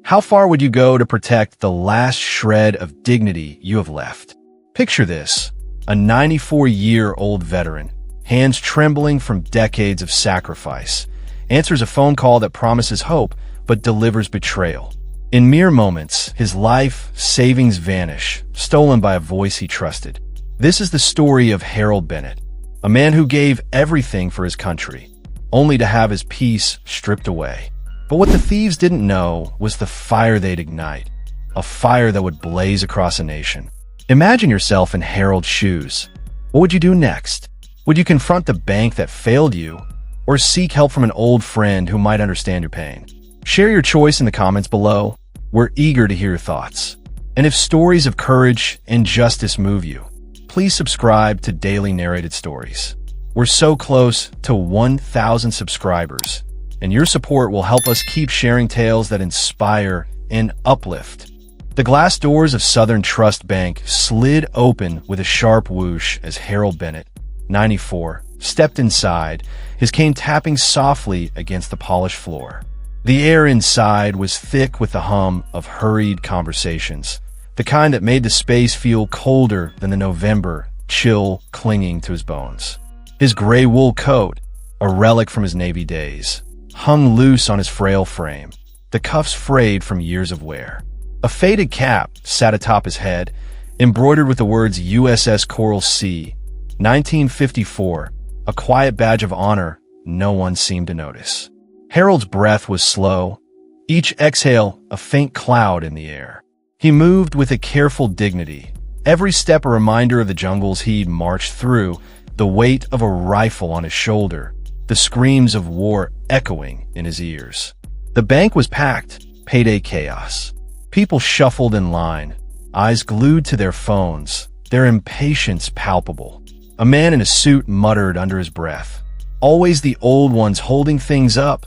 How far would you go to protect the last shred of dignity you have left? Picture this: a 94-year-old veteran, hands trembling from decades of sacrifice, answers a phone call that promises hope but delivers betrayal. In mere moments, his life savings vanish, stolen by a voice he trusted. This is the story of Harold Bennett, a man who gave everything for his country, only to have his peace stripped away. But what the thieves didn't know was the fire they'd ignite, a fire that would blaze across a nation. Imagine yourself in Harold's shoes. What would you do next? Would you confront the bank that failed you, or seek help from an old friend who might understand your pain? Share your choice in the comments below. We're eager to hear your thoughts. And if stories of courage and justice move you, please subscribe to Daily Narrated Stories. We're so close to 1,000 subscribers, and your support will help us keep sharing tales that inspire and uplift. The glass doors of Southern Trust Bank slid open with a sharp whoosh as Harold Bennett, 94, stepped inside, his cane tapping softly against the polished floor. The air inside was thick with the hum of hurried conversations, the kind that made the space feel colder than the November chill clinging to his bones. His gray wool coat, a relic from his Navy days, hung loose on his frail frame, the cuffs frayed from years of wear. A faded cap sat atop his head, embroidered with the words USS Coral Sea, 1954, a quiet badge of honor no one seemed to notice. Harold's breath was slow, each exhale a faint cloud in the air. He moved with a careful dignity, every step a reminder of the jungles he'd marched through, the weight of a rifle on his shoulder, the screams of war echoing in his ears. The bank was packed, payday chaos. People shuffled in line, eyes glued to their phones, their impatience palpable. A man in a suit muttered under his breath, "Always the old ones holding things up,"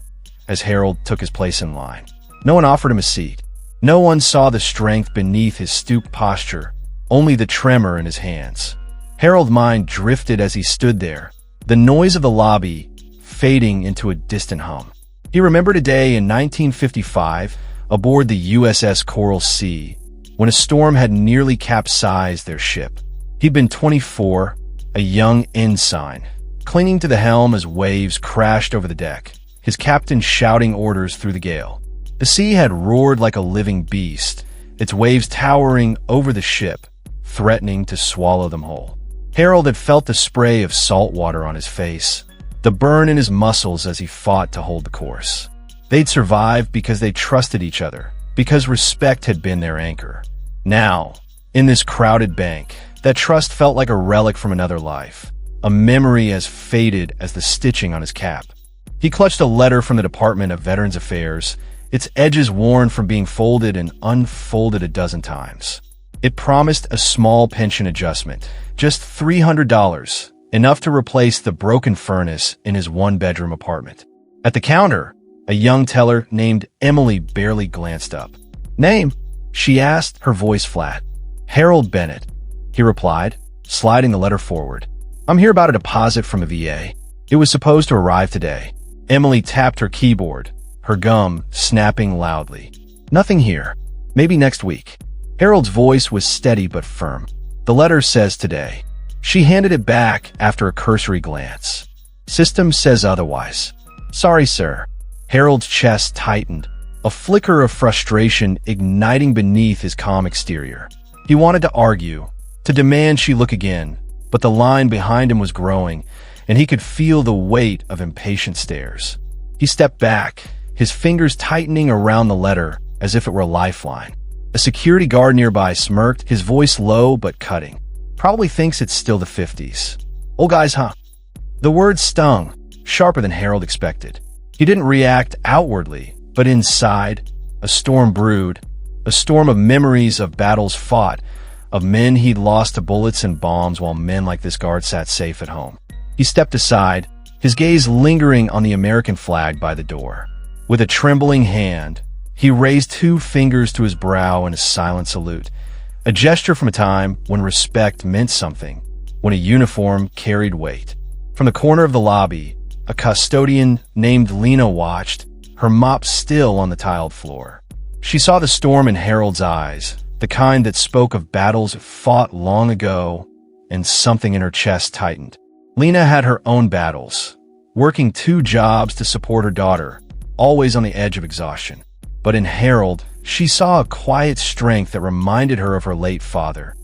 as Harold took his place in line. No one offered him a seat. No one saw the strength beneath his stooped posture, only the tremor in his hands. Harold's mind drifted as he stood there, the noise of the lobby fading into a distant hum. He remembered a day in 1955 aboard the USS Coral Sea, when a storm had nearly capsized their ship. He'd been 24, a young ensign, clinging to the helm as waves crashed over the deck, his captain shouting orders through the gale. The sea had roared like a living beast, its waves towering over the ship, threatening to swallow them whole. Harold had felt the spray of salt water on his face, the burn in his muscles as he fought to hold the course. They'd survived because they trusted each other, because respect had been their anchor. Now, in this crowded bank, that trust felt like a relic from another life, a memory as faded as the stitching on his cap. He clutched a letter from the Department of Veterans Affairs, its edges worn from being folded and unfolded a dozen times. It promised a small pension adjustment, just $300, enough to replace the broken furnace in his one-bedroom apartment. At the counter, a young teller named Emily barely glanced up. "Name?" she asked, her voice flat. "Harold Bennett," he replied, sliding the letter forward. "I'm here about a deposit from a VA. It was supposed to arrive today." Emily tapped her keyboard, her gum snapping loudly. "Nothing here. Maybe next week." Harold's voice was steady but firm. "The letter says today." She handed it back after a cursory glance. "System says otherwise." "Sorry, sir." Harold's chest tightened, a flicker of frustration igniting beneath his calm exterior. He wanted to argue, to demand she look again, but the line behind him was growing, and he could feel the weight of impatient stares. He stepped back, his fingers tightening around the letter as if it were a lifeline. A security guard nearby smirked, his voice low but cutting. "Probably thinks it's still the 50s. Old guys, huh?" The words stung, sharper than Harold expected. He didn't react outwardly, but inside, a storm brewed, a storm of memories of battles fought, of men he'd lost to bullets and bombs while men like this guard sat safe at home. He stepped aside, his gaze lingering on the American flag by the door. With a trembling hand, he raised 2 fingers to his brow in a silent salute, a gesture from a time when respect meant something, when a uniform carried weight. From the corner of the lobby, a custodian named Lena watched, her mop still on the tiled floor. She saw the storm in Harold's eyes, the kind that spoke of battles fought long ago, and something in her chest tightened. Lena had her own battles, working 2 jobs to support her daughter, always on the edge of exhaustion. But in Harold, she saw a quiet strength that reminded her of her late father,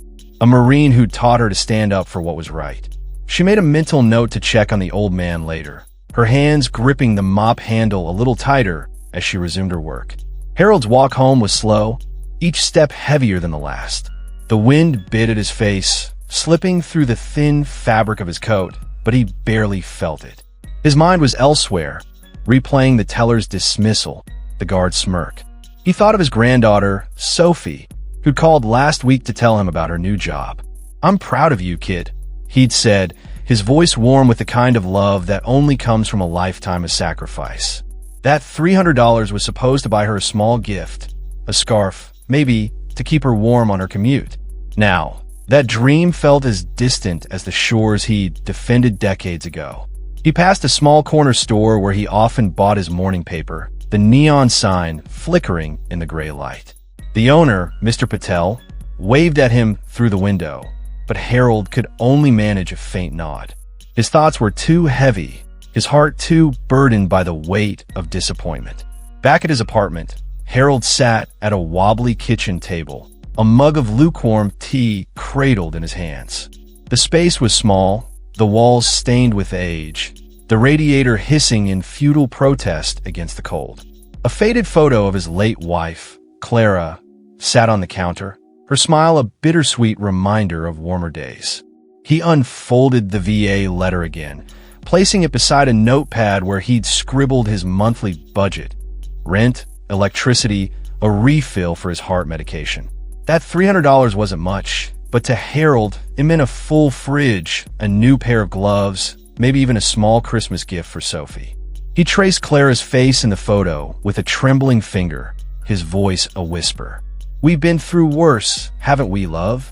a Marine who taught her to stand up for what was right. She made a mental note to check on the old man later, her hands gripping the mop handle a little tighter as she resumed her work. Harold's walk home was slow, each step heavier than the last. The wind bit at his face, slipping through the thin fabric of his coat, but he barely felt it. His mind was elsewhere, replaying the teller's dismissal, the guard's smirk. He thought of his granddaughter, Sophie, who'd called last week to tell him about her new job. "I'm proud of you, kid," he'd said, his voice warm with the kind of love that only comes from a lifetime of sacrifice. That $300 was supposed to buy her a small gift, a scarf, maybe to keep her warm on her commute. Now, that dream felt as distant as the shores he'd defended decades ago. He passed a small corner store where he often bought his morning paper, the neon sign flickering in the gray light. The owner, Mr. Patel, waved at him through the window, but Harold could only manage a faint nod. His thoughts were too heavy, his heart too burdened by the weight of disappointment. Back at his apartment, Harold sat at a wobbly kitchen table, a mug of lukewarm tea cradled in his hands. The space was small, the walls stained with age, the radiator hissing in futile protest against the cold. A faded photo of his late wife, Clara, sat on the counter, her smile a bittersweet reminder of warmer days. He unfolded the VA letter again, placing it beside a notepad where he'd scribbled his monthly budget: rent, electricity, a refill for his heart medication. That $300 wasn't much, but to Harold, it meant a full fridge, a new pair of gloves, maybe even a small Christmas gift for Sophie. He traced Clara's face in the photo with a trembling finger, his voice a whisper. "We've been through worse, haven't we, love?"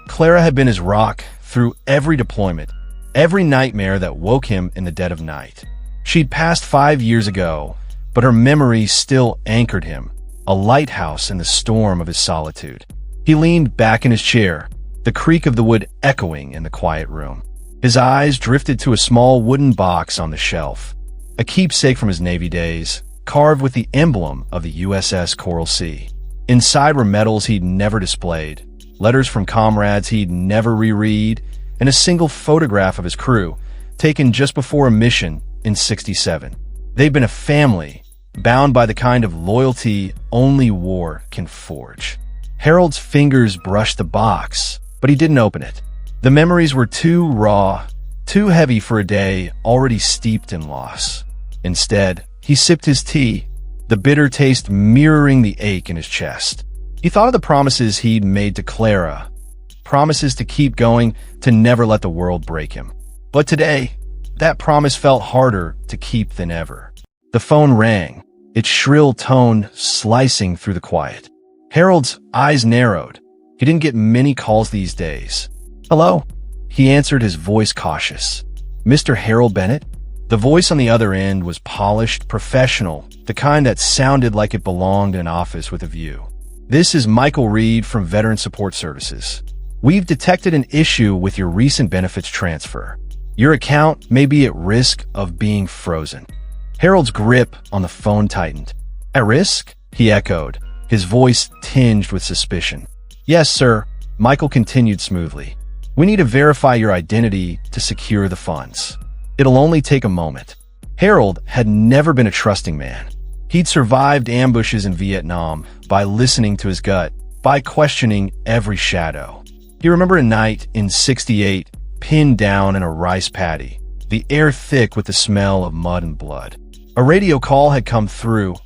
Clara had been his rock through every deployment, every nightmare that woke him in the dead of night. She'd passed 5 years ago, but her memory still anchored him, a lighthouse in the storm of his solitude. He leaned back in his chair, the creak of the wood echoing in the quiet room. His eyes drifted to a small wooden box on the shelf, a keepsake from his Navy days, carved with the emblem of the USS Coral Sea. Inside were medals he'd never displayed, letters from comrades he'd never reread, and a single photograph of his crew, taken just before a mission in '67. They'd been a family, bound by the kind of loyalty only war can forge. Harold's fingers brushed the box, but he didn't open it. The memories were too raw, too heavy for a day already steeped in loss. Instead, he sipped his tea, the bitter taste mirroring the ache in his chest. He thought of the promises he'd made to Clara, promises to keep going, to never let the world break him. But today, that promise felt harder to keep than ever. The phone rang, its shrill tone slicing through the quiet. Harold's eyes narrowed. He didn't get many calls these days. "Hello?" He answered, his voice cautious. "Mr. Harold Bennett?" The voice on the other end was polished, professional, the kind that sounded like it belonged in an office with a view. "This is Michael Reed from Veteran Support Services. We've detected an issue with your recent benefits transfer. Your account may be at risk of being frozen." Harold's grip on the phone tightened. "At risk?" he echoed, his voice tinged with suspicion. "Yes, sir," Michael continued smoothly. "We need to verify your identity to secure the funds. It'll only take a moment." Harold had never been a trusting man. He'd survived ambushes in Vietnam by listening to his gut, by questioning every shadow. He remembered a night in '68, pinned down in a rice paddy, the air thick with the smell of mud and blood. A radio call had come through,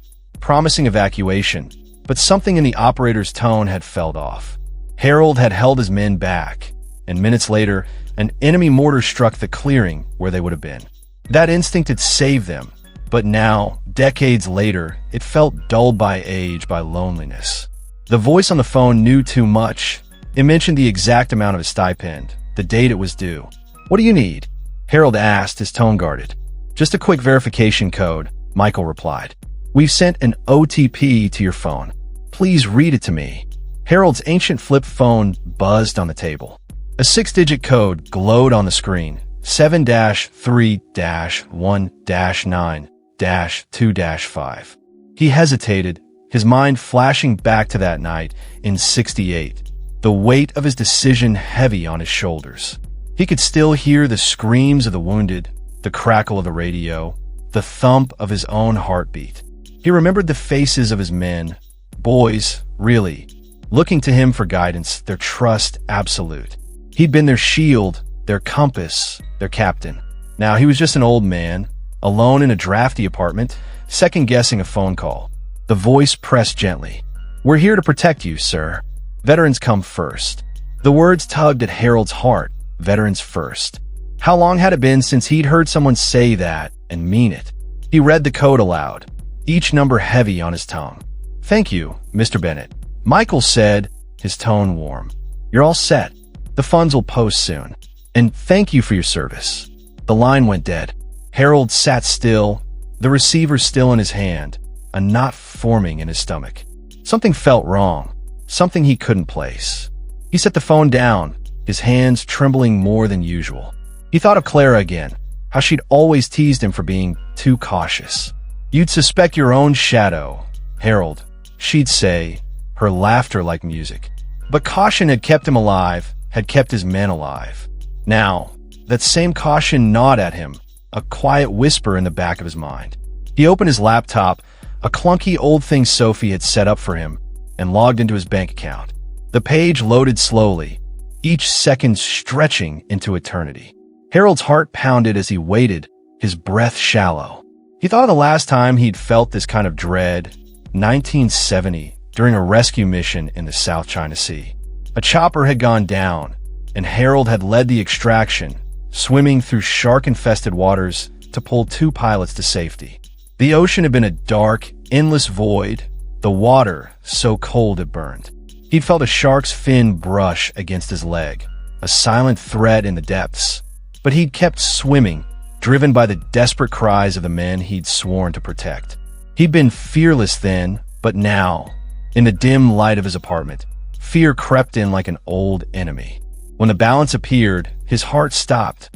promising evacuation, but something in the operator's tone had felled off. Harold had held his men back, and minutes later, an enemy mortar struck the clearing where they would have been. That instinct had saved them, but now, decades later, it felt dulled by age, by loneliness. The voice on the phone knew too much. It mentioned the exact amount of his stipend, the date it was due. "What do you need?" Harold asked, his tone guarded. "Just a quick verification code," Michael replied. "We've sent an OTP to your phone." Please read it to me." Harold's ancient flip phone buzzed on the table. A 6-digit code glowed on the screen. 7-3-1-9-2-5. He hesitated, his mind flashing back to that night in '68, the weight of his decision heavy on his shoulders. He could still hear the screams of the wounded, the crackle of the radio, the thump of his own heartbeat. He remembered the faces of his men, boys, really, looking to him for guidance, their trust absolute. He'd been their shield, their compass, their captain. Now he was just an old man, alone in a drafty apartment, second-guessing a phone call. The voice pressed gently. "We're here to protect you, sir. Veterans come first." The words tugged at Harold's heart. Veterans first. How long had it been since he'd heard someone say that and mean it? He read the code aloud, each number heavy on his tongue. "Thank you, Mr. Bennett," Michael said, his tone warm. "You're all set. The funds will post soon. And thank you for your service." The line went dead. Harold sat still, the receiver still in his hand, a knot forming in his stomach. Something felt wrong, something he couldn't place. He set the phone down, his hands trembling more than usual. He thought of Clara again, how she'd always teased him for being too cautious. "You'd suspect your own shadow, Harold," she'd say, her laughter like music. But caution had kept him alive, had kept his men alive. Now, that same caution gnawed at him, a quiet whisper in the back of his mind. He opened his laptop, a clunky old thing Sophie had set up for him, and logged into his bank account. The page loaded slowly, each second stretching into eternity. Harold's heart pounded as he waited, his breath shallow. He thought of the last time he'd felt this kind of dread, 1970, during a rescue mission in the South China Sea. A chopper had gone down, and Harold had led the extraction, swimming through shark-infested waters to pull 2 pilots to safety. The ocean had been a dark, endless void, the water so cold it burned. He'd felt a shark's fin brush against his leg, a silent threat in the depths. But he'd kept swimming, driven by the desperate cries of the men he'd sworn to protect. He'd been fearless then, but now, in the dim light of his apartment, fear crept in like an old enemy. When the balance appeared, his heart stopped.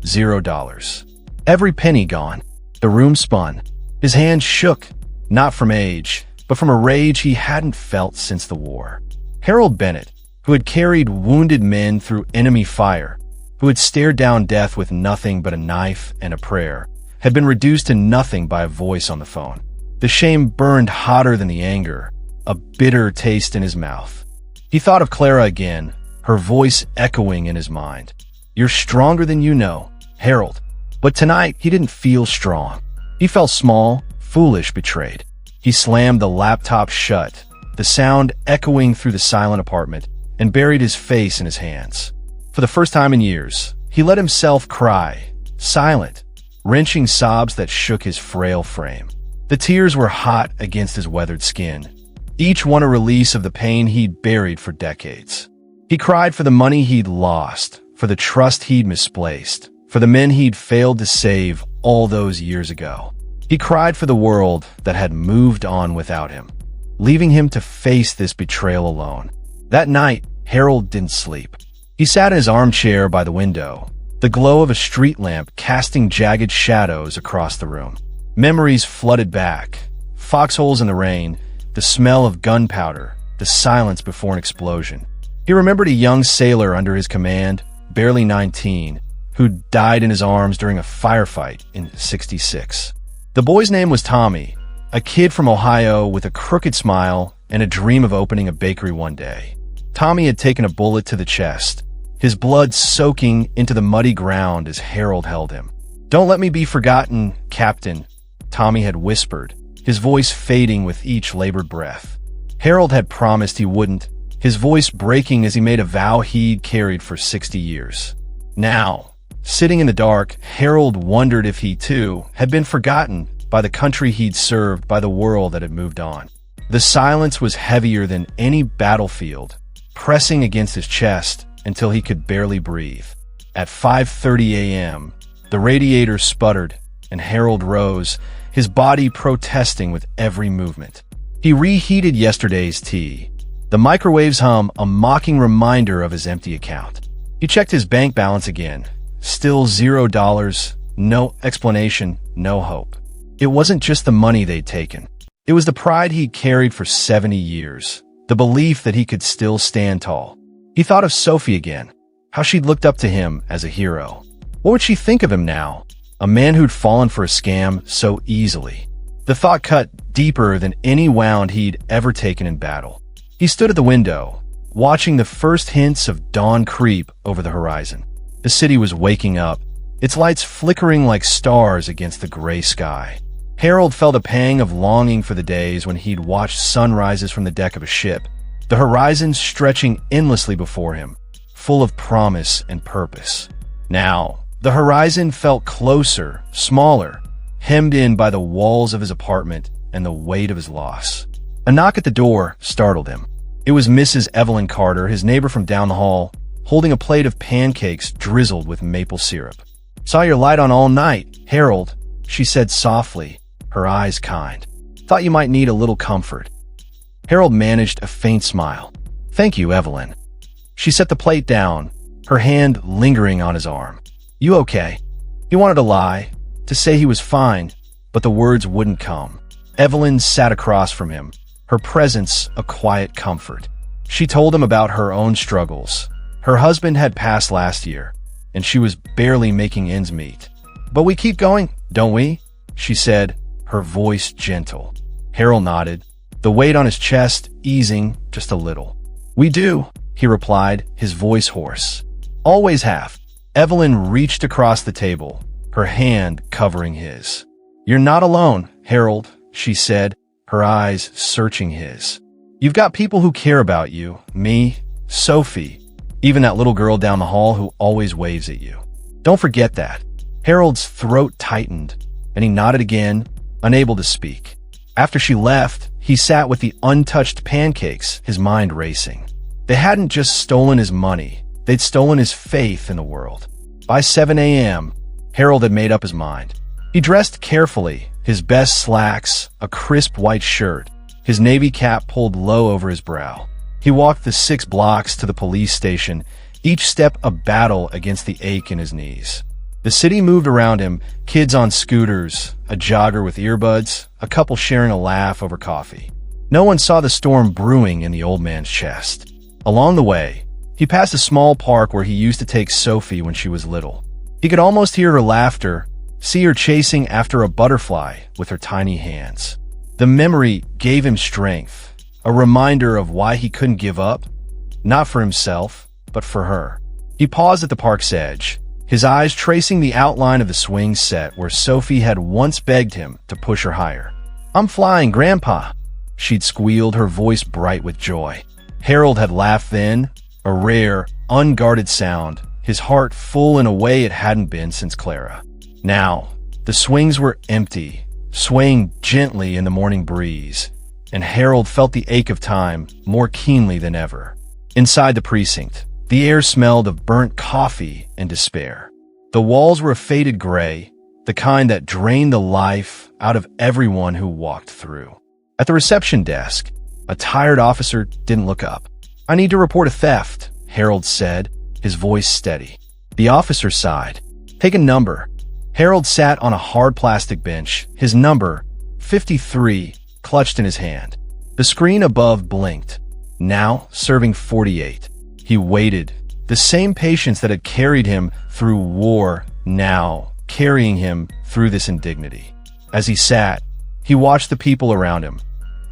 $0. Every penny gone. The room spun. His hands shook, not from age, but from a rage he hadn't felt since the war. Harold Bennett, who had carried wounded men through enemy fire, who had stared down death with nothing but a knife and a prayer, had been reduced to nothing by a voice on the phone. The shame burned hotter than the anger, a bitter taste in his mouth. He thought of Clara again, her voice echoing in his mind. "You're stronger than you know, Harold." But tonight, he didn't feel strong. He felt small, foolish, betrayed. He slammed the laptop shut, the sound echoing through the silent apartment, and buried his face in his hands. For the first time in years, he let himself cry, silent, wrenching sobs that shook his frail frame. The tears were hot against his weathered skin, each one a release of the pain he'd buried for decades. He cried for the money he'd lost, for the trust he'd misplaced, for the men he'd failed to save all those years ago. He cried for the world that had moved on without him, leaving him to face this betrayal alone. That night, Harold didn't sleep. He sat in his armchair by the window, the glow of a street lamp casting jagged shadows across the room. Memories flooded back, foxholes in the rain, the smell of gunpowder, the silence before an explosion. He remembered a young sailor under his command, barely 19, who died in his arms during a firefight in '66. The boy's name was Tommy, a kid from Ohio with a crooked smile and a dream of opening a bakery one day. Tommy had taken a bullet to the chest, his blood soaking into the muddy ground as Harold held him. "Don't let me be forgotten, Captain," Tommy had whispered, his voice fading with each labored breath. Harold had promised he wouldn't, his voice breaking as he made a vow he'd carried for 60 years. Now, sitting in the dark, Harold wondered if he, too, had been forgotten by the country he'd served, by the world that had moved on. The silence was heavier than any battlefield, pressing against his chest until he could barely breathe. At 5:30 a.m., the radiator sputtered, and Harold rose, his body protesting with every movement. He reheated yesterday's tea. The microwave's hum, a mocking reminder of his empty account. He checked his bank balance again. Still $0, no explanation, no hope. It wasn't just the money they'd taken. It was the pride he'd carried for 70 years, the belief that he could still stand tall. He thought of Sophie again, how she'd looked up to him as a hero. What would she think of him now? A man who'd fallen for a scam so easily. The thought cut deeper than any wound he'd ever taken in battle. He stood at the window, watching the first hints of dawn creep over the horizon. The city was waking up, its lights flickering like stars against the gray sky. Harold felt a pang of longing for the days when he'd watched sunrises from the deck of a ship, the horizon stretching endlessly before him, full of promise and purpose. Now, the horizon felt closer, smaller, hemmed in by the walls of his apartment and the weight of his loss. A knock at the door startled him. It was Mrs. Evelyn Carter, his neighbor from down the hall, holding a plate of pancakes drizzled with maple syrup. "Saw your light on all night, Harold," she said softly, her eyes kind. "Thought you might need a little comfort." Harold managed a faint smile. "Thank you, Evelyn." She set the plate down, her hand lingering on his arm. "You okay?" He wanted to lie, to say he was fine, but the words wouldn't come. Evelyn sat across from him, her presence a quiet comfort. She told him about her own struggles. Her husband had passed last year, and she was barely making ends meet. "But we keep going, don't we?" she said, her voice gentle. Harold nodded, the weight on his chest easing just a little. "We do," he replied, his voice hoarse. "Always have." Evelyn reached across the table, her hand covering his. "You're not alone, Harold," she said, her eyes searching his. "You've got people who care about you, me, Sophie, even that little girl down the hall who always waves at you. Don't forget that." Harold's throat tightened, and he nodded again, unable to speak. After she left, he sat with the untouched pancakes, his mind racing. They hadn't just stolen his money, they'd stolen his faith in the world. By 7 a.m., Harold had made up his mind. He dressed carefully, his best slacks, a crisp white shirt, his navy cap pulled low over his brow. He walked the 6 blocks to the police station, each step a battle against the ache in his knees. The city moved around him, kids on scooters, a jogger with earbuds, a couple sharing a laugh over coffee. No one saw the storm brewing in the old man's chest. Along the way, he passed a small park where he used to take Sophie when she was little. He could almost hear her laughter, see her chasing after a butterfly with her tiny hands. The memory gave him strength, a reminder of why he couldn't give up, not for himself, but for her. He paused at the park's edge, his eyes tracing the outline of the swing set where Sophie had once begged him to push her higher. "I'm flying, Grandpa," she'd squealed, her voice bright with joy. Harold had laughed then, a rare, unguarded sound, his heart full in a way it hadn't been since Clara. Now, the swings were empty, swaying gently in the morning breeze, and Harold felt the ache of time more keenly than ever. Inside the precinct, the air smelled of burnt coffee and despair. The walls were a faded gray, the kind that drained the life out of everyone who walked through. At the reception desk, a tired officer didn't look up. "I need to report a theft," Harold said, his voice steady. The officer sighed. "Take a number." Harold sat on a hard plastic bench, his number, 53, clutched in his hand. The screen above blinked, now serving 48. He waited, the same patience that had carried him through war, now carrying him through this indignity. As he sat, he watched the people around him.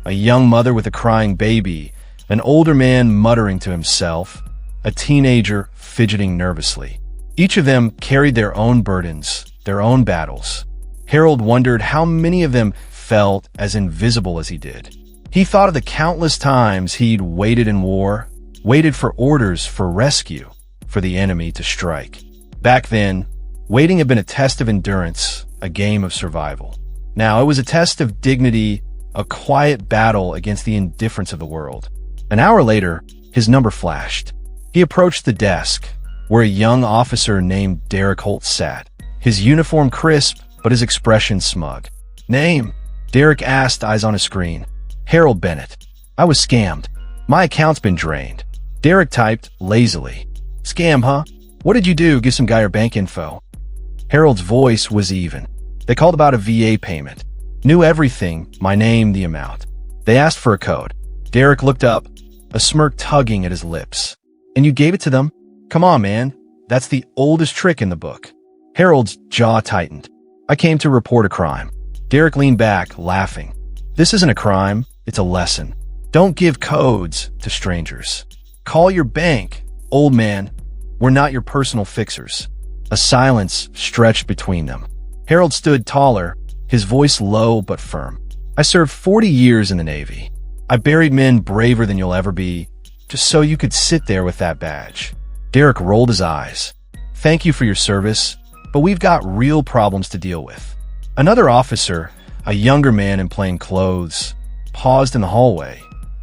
A young mother with a crying baby, an older man muttering to himself, a teenager fidgeting nervously. Each of them carried their own burdens, their own battles. Harold wondered how many of them felt as invisible as he did. He thought of the countless times he'd waited in war, waited for orders for rescue, for the enemy to strike. Back then, waiting had been a test of endurance, a game of survival. Now it was a test of dignity, a quiet battle against the indifference of the world. An hour later, his number flashed. He approached the desk, where a young officer named Derek Holt sat, his uniform crisp, but his expression smug. "Name?" Derek asked, eyes on a screen. Harold Bennett. I was scammed. My account's been drained. Derek typed lazily. Scam, huh? What did you do? Give some guy your bank info. Harold's voice was even. They called about a VA payment. Knew everything, my name, the amount. They asked for a code. Derek looked up, a smirk tugging at his lips. And you gave it to them? Come on, man. That's the oldest trick in the book. Harold's jaw tightened. I came to report a crime. Derek leaned back, laughing. This isn't a crime, it's a lesson. Don't give codes to strangers. Call your bank, old man. We're not your personal fixers. A silence stretched between them. Harold stood taller, his voice low but firm. I served 40 years in the Navy. I buried men braver than you'll ever be, just so you could sit there with that badge. Derek rolled his eyes. Thank you for your service, but we've got real problems to deal with. Another officer, a younger man in plain clothes, paused in the hallway,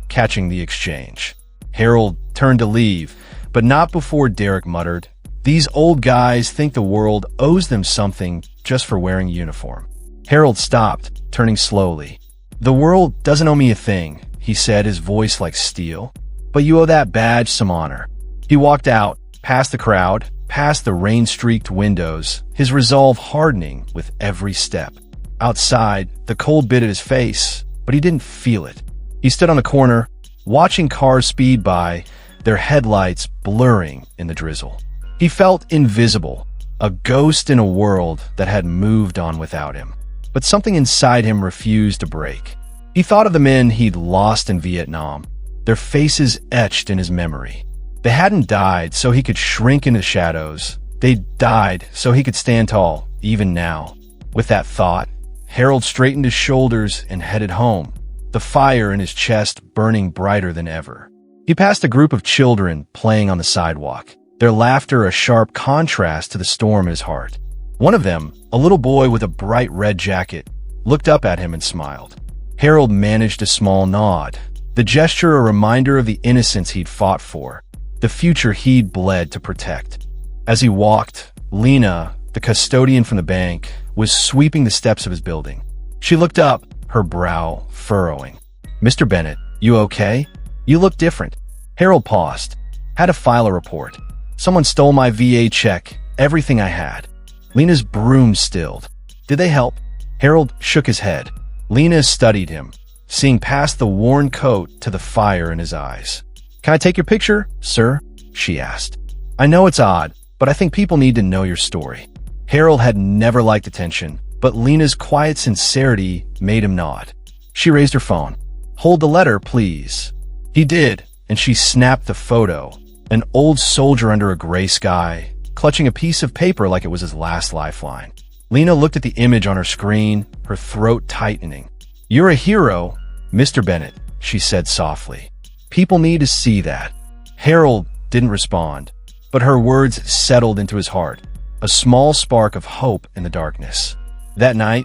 catching the exchange. Harold turned to leave, but not before Derek muttered, These old guys think the world owes them something just for wearing a uniform. Harold stopped, turning slowly. The world doesn't owe me a thing, he said, his voice like steel. But you owe that badge some honor. He walked out, past the crowd, past the rain-streaked windows, his resolve hardening with every step. Outside, the cold bit at his face, but he didn't feel it. He stood on the corner, watching cars speed by, their headlights blurring in the drizzle. He felt invisible, a ghost in a world that had moved on without him. But something inside him refused to break. He thought of the men he'd lost in Vietnam, their faces etched in his memory. They hadn't died so he could shrink into shadows. They died so he could stand tall, even now. With that thought, Harold straightened his shoulders and headed home, the fire in his chest burning brighter than ever. He passed a group of children playing on the sidewalk, their laughter a sharp contrast to the storm in his heart. One of them, a little boy with a bright red jacket, looked up at him and smiled. Harold managed a small nod, the gesture a reminder of the innocence he'd fought for, the future he'd bled to protect. As he walked, Lena, the custodian from the bank, was sweeping the steps of his building. She looked up, her brow furrowing. Mr. Bennett, you okay? You look different. Harold paused. Had to file a report. Someone stole my VA check, everything I had. Lena's broom stilled. Did they help? Harold shook his head. Lena studied him, seeing past the worn coat to the fire in his eyes. Can I take your picture, sir? She asked. I know it's odd, but I think people need to know your story. Harold had never liked attention, but Lena's quiet sincerity made him nod. She raised her phone. Hold the letter, please. He did, and she snapped the photo. An old soldier under a gray sky, clutching a piece of paper like it was his last lifeline. Lena looked at the image on her screen, her throat tightening. You're a hero, Mr. Bennett, she said softly. People need to see that. Harold didn't respond, but her words settled into his heart, a small spark of hope in the darkness. That night,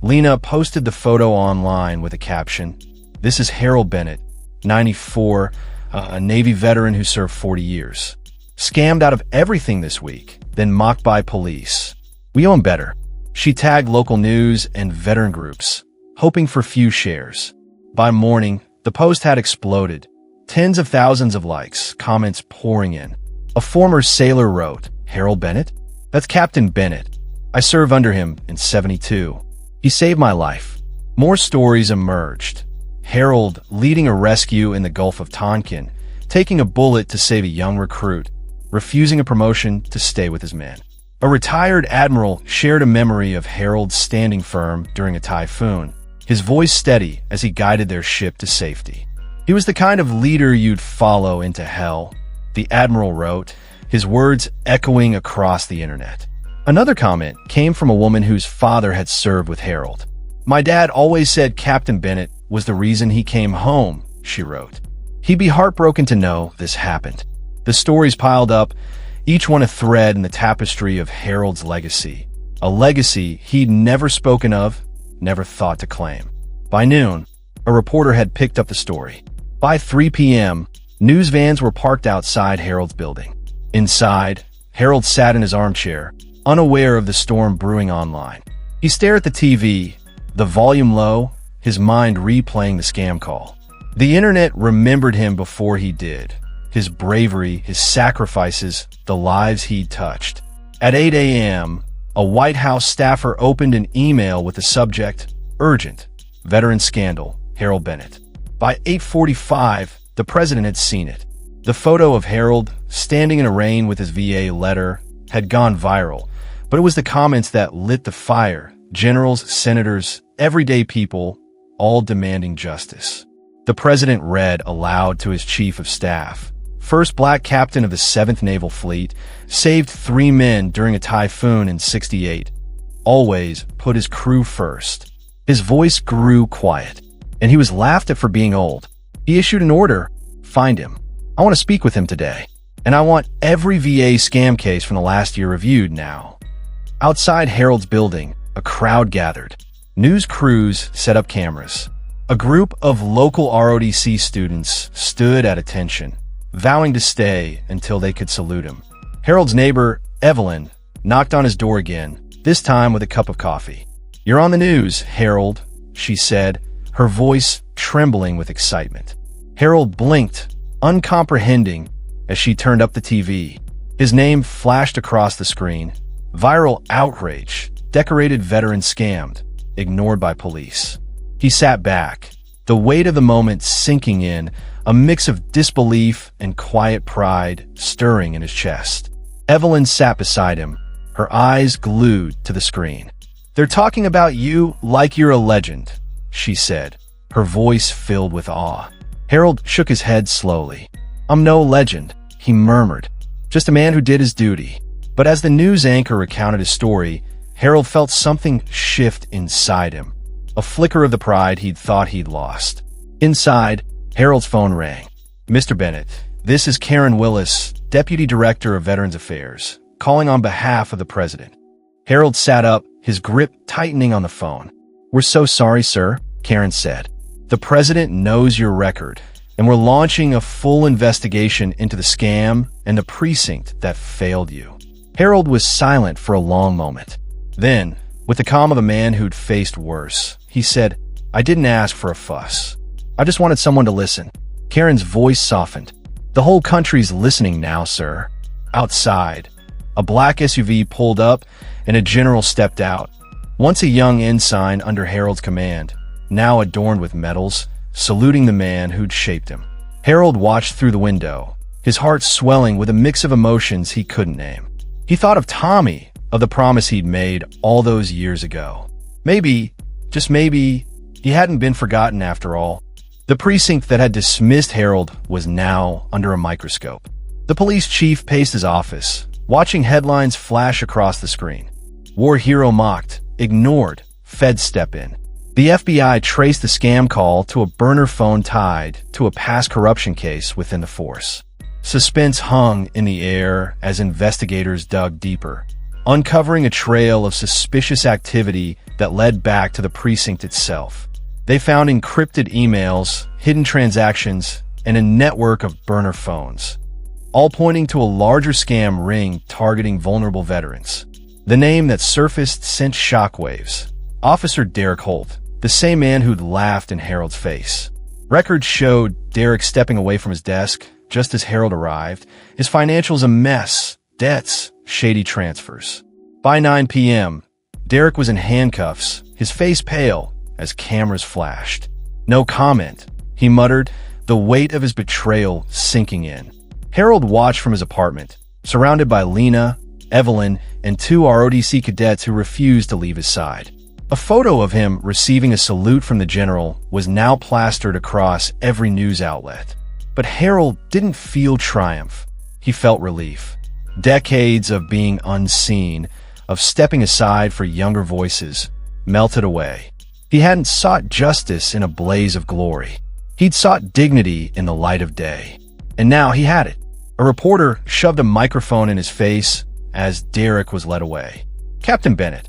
Lena posted the photo online with a caption, This is Harold Bennett, 94, a Navy veteran who served 40 years. Scammed out of everything this week, then mocked by police. We owe him better. She tagged local news and veteran groups, hoping for few shares. By morning, the post had exploded. Tens of thousands of likes, comments pouring in. A former sailor wrote, Harold Bennett? That's Captain Bennett. I served under him in '72. He saved my life. More stories emerged. Harold leading a rescue in the Gulf of Tonkin, taking a bullet to save a young recruit, refusing a promotion to stay with his men. A retired admiral shared a memory of Harold standing firm during a typhoon, his voice steady as he guided their ship to safety. He was the kind of leader you'd follow into hell, the admiral wrote, his words echoing across the internet. Another comment came from a woman whose father had served with Harold. My dad always said Captain Bennett was the reason he came home, she wrote. He'd be heartbroken to know this happened. The stories piled up, each one a thread in the tapestry of Harold's legacy, a legacy he'd never spoken of, never thought to claim. By noon, a reporter had picked up the story. By 3 p.m., news vans were parked outside Harold's building. Inside, Harold sat in his armchair, unaware of the storm brewing online. He stared at the TV, the volume low, his mind replaying the scam call. The internet remembered him before he did. His bravery, his sacrifices, the lives he'd touched. At 8 a.m., a White House staffer opened an email with the subject, "Urgent, Veteran Scandal, Harold Bennett." By 8:45, the president had seen it. The photo of Harold, standing in a rain with his VA letter, had gone viral, but it was the comments that lit the fire. Generals, senators, everyday people, all demanding justice. The president read aloud to his chief of staff. First black captain of the 7th Naval Fleet, saved 3 men during a typhoon in '68. Always put his crew first. His voice grew quiet, and he was laughed at for being old. He issued an order, "Find him. I want to speak with him today, and I want every VA scam case from the last year reviewed now." Outside Harold's building, a crowd gathered. News crews set up cameras. A group of local ROTC students stood at attention, vowing to stay until they could salute him. Harold's neighbor, Evelyn, knocked on his door again, this time with a cup of coffee. "You're on the news, Harold," she said, her voice trembling with excitement. Harold blinked, uncomprehending, as she turned up the TV. His name flashed across the screen. Viral outrage. Decorated veteran scammed. Ignored by police. He sat back, the weight of the moment sinking in, a mix of disbelief and quiet pride stirring in his chest. Evelyn sat beside him, her eyes glued to the screen. "They're talking about you like you're a legend," she said, her voice filled with awe. Harold shook his head slowly. "I'm no legend," he murmured, "just a man who did his duty." But as the news anchor recounted his story, Harold felt something shift inside him, a flicker of the pride he'd thought he'd lost. Inside, Harold's phone rang. "Mr. Bennett, this is Karen Willis, Deputy Director of Veterans Affairs, calling on behalf of the President." Harold sat up, his grip tightening on the phone. "We're so sorry, sir," Karen said. "The President knows your record, and we're launching a full investigation into the scam and the precinct that failed you." Harold was silent for a long moment. Then, with the calm of a man who'd faced worse, he said, "I didn't ask for a fuss. I just wanted someone to listen." Karen's voice softened. "The whole country's listening now, sir." Outside, a black SUV pulled up and a general stepped out. Once a young ensign under Harold's command, now adorned with medals, saluting the man who'd shaped him. Harold watched through the window, his heart swelling with a mix of emotions he couldn't name. He thought of Tommy, of the promise he'd made all those years ago. Maybe, just maybe, he hadn't been forgotten after all. The precinct that had dismissed Harold was now under a microscope. The police chief paced his office, watching headlines flash across the screen. War hero mocked, ignored, feds step in. The FBI traced the scam call to a burner phone tied to a past corruption case within the force. Suspense hung in the air as investigators dug deeper, uncovering a trail of suspicious activity that led back to the precinct itself. They found encrypted emails, hidden transactions, and a network of burner phones, all pointing to a larger scam ring targeting vulnerable veterans. The name that surfaced sent shockwaves. Officer Derek Holt, the same man who'd laughed in Harold's face. Records showed Derek stepping away from his desk just as Harold arrived, his financials a mess, debts, shady transfers. By 9 p.m., Derek was in handcuffs, his face pale, as cameras flashed. "No comment," he muttered, the weight of his betrayal sinking in. Harold watched from his apartment, surrounded by Lena, Evelyn, and 2 ROTC cadets who refused to leave his side. A photo of him receiving a salute from the general was now plastered across every news outlet. But Harold didn't feel triumph. He felt relief. Decades of being unseen, of stepping aside for younger voices, melted away. He hadn't sought justice in a blaze of glory. He'd sought dignity in the light of day. And now he had it. A reporter shoved a microphone in his face as Derek was led away. "Captain Bennett,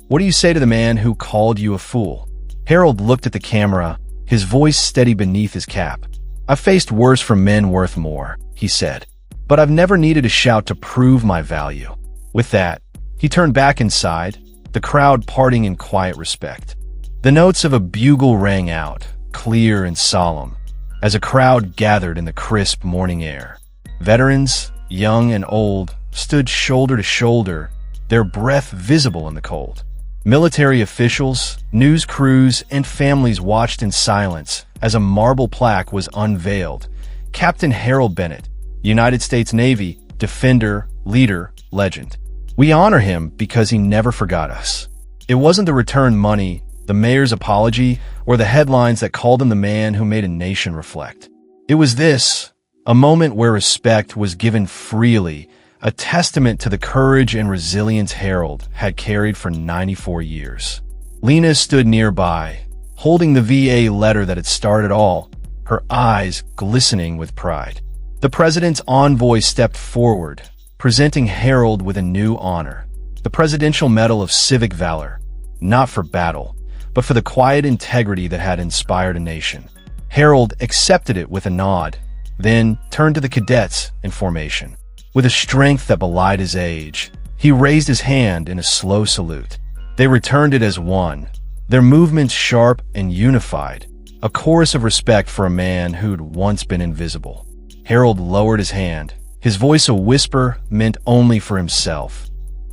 what do you say to the man who called you a fool?" Harold looked at the camera, his voice steady beneath his cap. "I've faced worse from men worth more," he said, "but I've never needed a shout to prove my value." With that, he turned back inside, the crowd parting in quiet respect. The notes of a bugle rang out, clear and solemn, as a crowd gathered in the crisp morning air. Veterans, young and old, stood shoulder to shoulder, their breath visible in the cold. Military officials, news crews, and families watched in silence as a marble plaque was unveiled. Captain Harold Bennett, United States Navy, defender, leader, legend. We honor him because he never forgot us. It wasn't the return money, the mayor's apology, or the headlines that called him the man who made a nation reflect. It was this, a moment where respect was given freely, a testament to the courage and resilience Harold had carried for 94 years. Lena stood nearby, holding the VA letter that had started all, her eyes glistening with pride. The president's envoy stepped forward, presenting Harold with a new honor, the Presidential Medal of Civic Valor, not for battle, but for the quiet integrity that had inspired a nation. Harold accepted it with a nod, then turned to the cadets in formation. With a strength that belied his age, he raised his hand in a slow salute. They returned it as one, their movements sharp and unified, a chorus of respect for a man who'd once been invisible. Harold lowered his hand, his voice a whisper meant only for himself.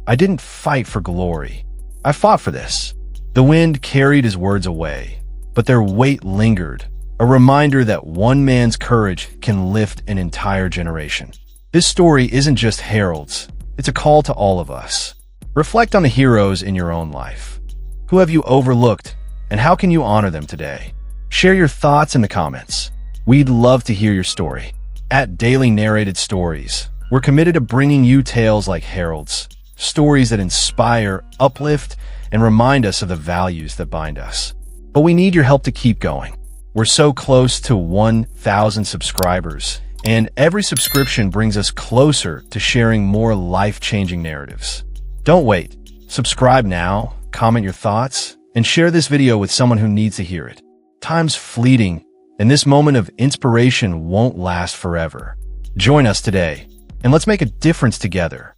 I didn't fight for glory. I fought for this. The wind carried his words away, but their weight lingered, a reminder that one man's courage can lift an entire generation. This story isn't just Harold's, it's a call to all of us. Reflect on the heroes in your own life. Who have you overlooked, and how can you honor them today? Share your thoughts in the comments. We'd love to hear your story. At Daily Narrated Stories, we're committed to bringing you tales like Harold's, stories that inspire, uplift, and remind us of the values that bind us. But we need your help to keep going. We're so close to 1,000 subscribers, and every subscription brings us closer to sharing more life-changing narratives. Don't wait. Subscribe now, comment your thoughts, and share this video with someone who needs to hear it. Time's fleeting, and this moment of inspiration won't last forever. Join us today, and let's make a difference together.